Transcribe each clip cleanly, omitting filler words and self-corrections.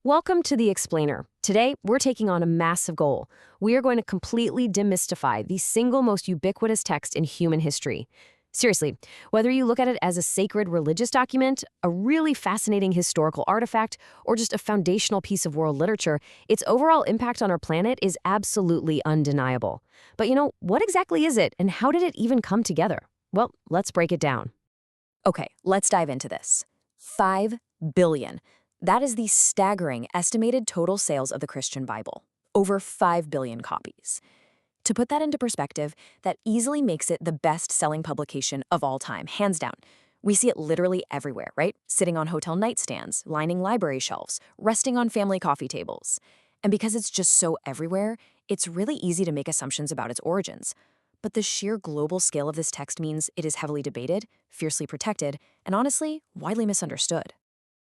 Welcome to The Explainer. Today, we're taking on a massive goal. We are going to completely demystify the single most ubiquitous text in human history. Seriously, whether you look at it as a sacred religious document, a really fascinating historical artifact, or just a foundational piece of world literature, its overall impact on our planet is absolutely undeniable. But what exactly is it, and how did it even come together? Well, let's break it down. Okay, let's dive into this. 5 billion. That is the staggering estimated total sales of the Christian Bible. Over 5 billion copies. To put that into perspective, that easily makes it the best-selling publication of all time, hands down. We see it literally everywhere, right? Sitting on hotel nightstands, lining library shelves, resting on family coffee tables. And because it's just so everywhere, it's really easy to make assumptions about its origins. But the sheer global scale of this text means it is heavily debated, fiercely protected, and honestly, widely misunderstood.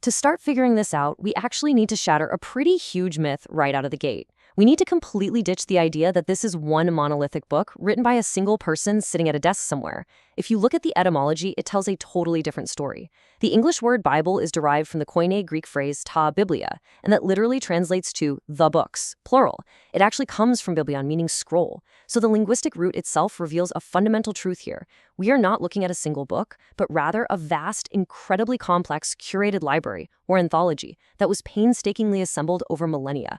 To start figuring this out, we actually need to shatter a pretty huge myth right out of the gate. We need to completely ditch the idea that this is one monolithic book written by a single person sitting at a desk somewhere. If you look at the etymology, it tells a totally different story. The English word Bible is derived from the Koine Greek phrase ta biblia, and that literally translates to the books, plural. It actually comes from biblion, meaning scroll. So the linguistic root itself reveals a fundamental truth here. We are not looking at a single book, but rather a vast, incredibly complex, curated library, or anthology, that was painstakingly assembled over millennia.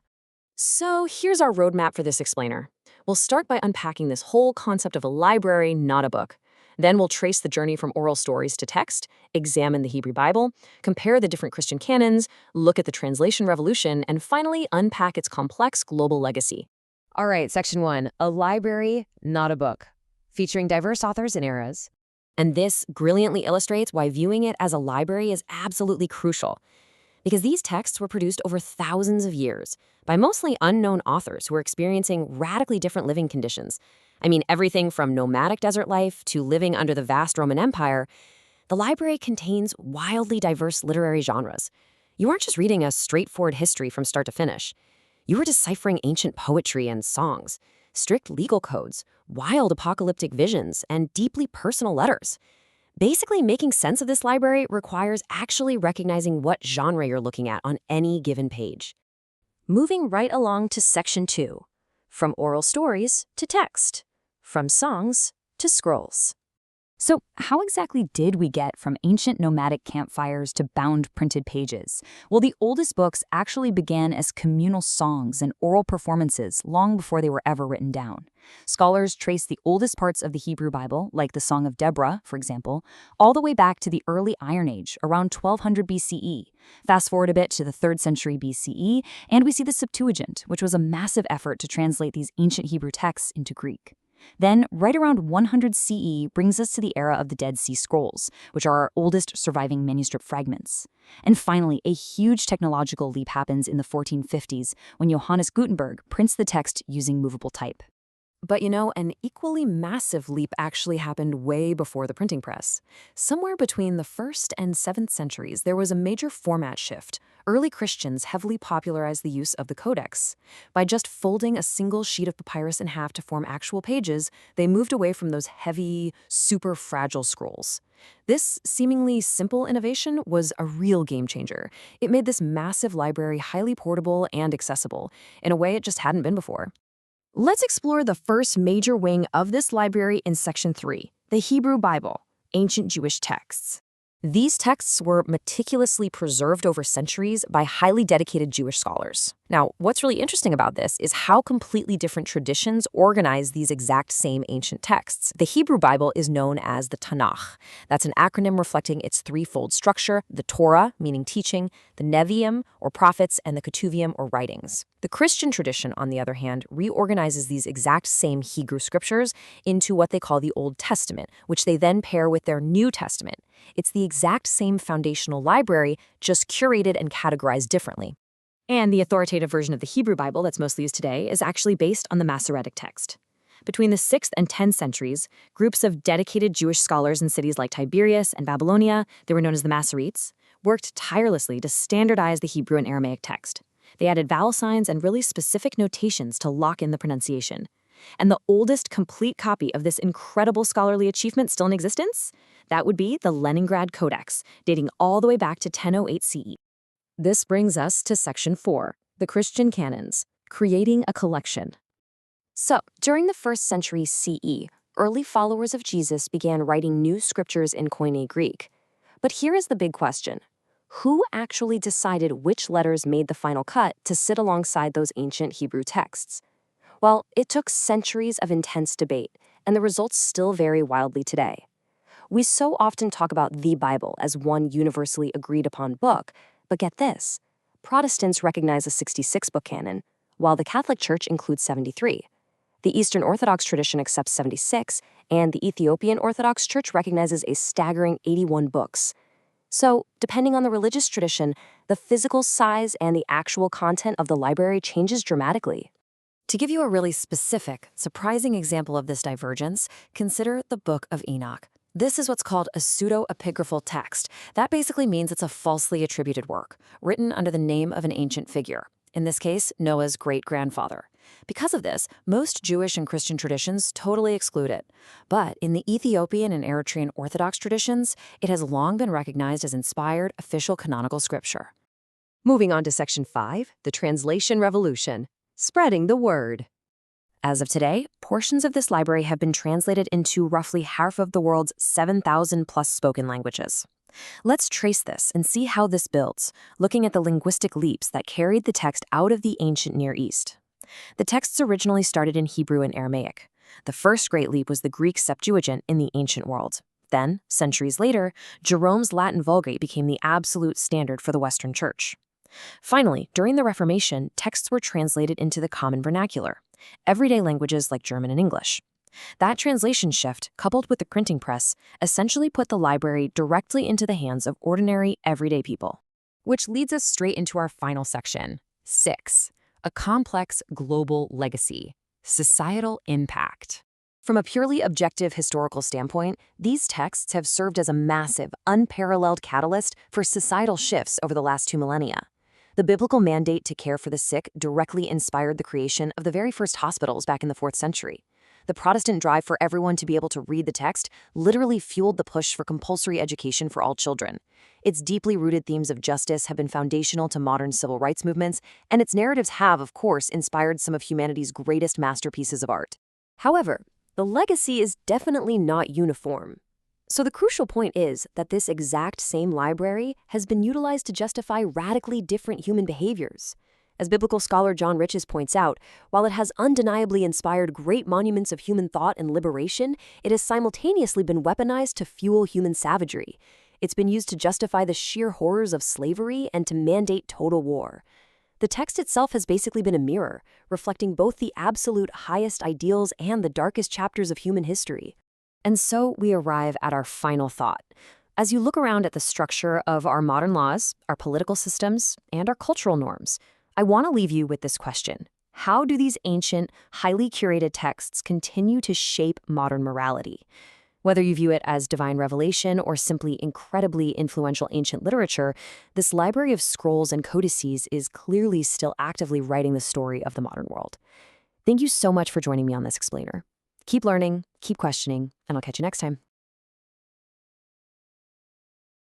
So here's our roadmap for this explainer. We'll start by unpacking this whole concept of a library, not a book. Then we'll trace the journey from oral stories to text, examine the Hebrew Bible, compare the different Christian canons, look at the translation revolution, and finally unpack its complex global legacy. All right, section 1, a library, not a book, featuring diverse authors and eras. And this brilliantly illustrates why viewing it as a library is absolutely crucial. Because these texts were produced over thousands of years by mostly unknown authors who were experiencing radically different living conditions. I mean, everything from nomadic desert life to living under the vast Roman Empire. The library contains wildly diverse literary genres. You aren't just reading a straightforward history from start to finish. You were deciphering ancient poetry and songs, strict legal codes, wild apocalyptic visions, and deeply personal letters. Basically, making sense of this library requires actually recognizing what genre you're looking at on any given page. Moving right along to section 2, from oral stories to text, from songs to scrolls. So how exactly did we get from ancient nomadic campfires to bound printed pages? Well, the oldest books actually began as communal songs and oral performances long before they were ever written down. Scholars trace the oldest parts of the Hebrew Bible, like the Song of Deborah, for example, all the way back to the early Iron Age, around 1200 BCE. Fast forward a bit to the 3rd century BCE, and we see the Septuagint, which was a massive effort to translate these ancient Hebrew texts into Greek. Then, right around 100 CE brings us to the era of the Dead Sea Scrolls, which are our oldest surviving manuscript fragments. And finally, a huge technological leap happens in the 1450s when Johannes Gutenberg prints the text using movable type. But an equally massive leap actually happened way before the printing press. Somewhere between the 1st and 7th centuries, there was a major format shift. Early Christians heavily popularized the use of the codex. By just folding a single sheet of papyrus in half to form actual pages, they moved away from those heavy, super fragile scrolls. This seemingly simple innovation was a real game changer. It made this massive library highly portable and accessible, in a way it just hadn't been before. Let's explore the first major wing of this library in section 3, the Hebrew Bible, ancient Jewish texts. These texts were meticulously preserved over centuries by highly dedicated Jewish scholars. Now, what's really interesting about this is how completely different traditions organize these exact same ancient texts. The Hebrew Bible is known as the Tanakh. That's an acronym reflecting its threefold structure: the Torah, meaning teaching, the Nevi'im, or prophets, and the Ketuvim, or writings. The Christian tradition, on the other hand, reorganizes these exact same Hebrew scriptures into what they call the Old Testament, which they then pair with their New Testament. It's the exact same foundational library, just curated and categorized differently. And the authoritative version of the Hebrew Bible that's mostly used today is actually based on the Masoretic text. Between the 6th and 10th centuries, groups of dedicated Jewish scholars in cities like Tiberias and Babylonia, they were known as the Masoretes, worked tirelessly to standardize the Hebrew and Aramaic text. They added vowel signs and really specific notations to lock in the pronunciation. And the oldest complete copy of this incredible scholarly achievement still in existence? That would be the Leningrad Codex, dating all the way back to 1008 CE. This brings us to Section 4, the Christian canons, creating a collection. So, during the 1st century CE, early followers of Jesus began writing new scriptures in Koine Greek. But here is the big question. Who actually decided which letters made the final cut to sit alongside those ancient Hebrew texts? Well, it took centuries of intense debate, and the results still vary wildly today. We so often talk about the Bible as one universally agreed upon book, but get this. Protestants recognize a 66-book canon, while the Catholic Church includes 73. The Eastern Orthodox tradition accepts 76, and the Ethiopian Orthodox Church recognizes a staggering 81 books. So, depending on the religious tradition, the physical size and the actual content of the library changes dramatically. To give you a really specific, surprising example of this divergence, consider the Book of Enoch. This is what's called a pseudo-epigraphal text. That basically means it's a falsely attributed work, written under the name of an ancient figure, in this case, Noah's great-grandfather. Because of this, most Jewish and Christian traditions totally exclude it. But in the Ethiopian and Eritrean Orthodox traditions, it has long been recognized as inspired official canonical scripture. Moving on to Section 5, the Translation Revolution, spreading the word. As of today, portions of this library have been translated into roughly half of the world's 7,000-plus spoken languages. Let's trace this and see how this builds, looking at the linguistic leaps that carried the text out of the ancient Near East. The texts originally started in Hebrew and Aramaic. The first great leap was the Greek Septuagint in the ancient world. Then, centuries later, Jerome's Latin Vulgate became the absolute standard for the Western Church. Finally, during the Reformation, texts were translated into the common vernacular, everyday languages like German and English. That translation shift, coupled with the printing press, essentially put the library directly into the hands of ordinary, everyday people. Which leads us straight into our final section, 6. A complex global legacy, societal impact. From a purely objective historical standpoint, these texts have served as a massive, unparalleled catalyst for societal shifts over the last 2 millennia. The biblical mandate to care for the sick directly inspired the creation of the very first hospitals back in the 4th century. The Protestant drive for everyone to be able to read the text literally fueled the push for compulsory education for all children. Its deeply rooted themes of justice have been foundational to modern civil rights movements, and its narratives have, of course, inspired some of humanity's greatest masterpieces of art. However, the legacy is definitely not uniform. So the crucial point is that this exact same library has been utilized to justify radically different human behaviors. As biblical scholar John Riches points out, while it has undeniably inspired great monuments of human thought and liberation, it has simultaneously been weaponized to fuel human savagery. It's been used to justify the sheer horrors of slavery and to mandate total war. The text itself has basically been a mirror, reflecting both the absolute highest ideals and the darkest chapters of human history. And so we arrive at our final thought. As you look around at the structure of our modern laws, our political systems, and our cultural norms, I want to leave you with this question. How do these ancient, highly curated texts continue to shape modern morality? Whether you view it as divine revelation or simply incredibly influential ancient literature, this library of scrolls and codices is clearly still actively writing the story of the modern world. Thank you so much for joining me on this explainer. Keep learning, keep questioning, and I'll catch you next time.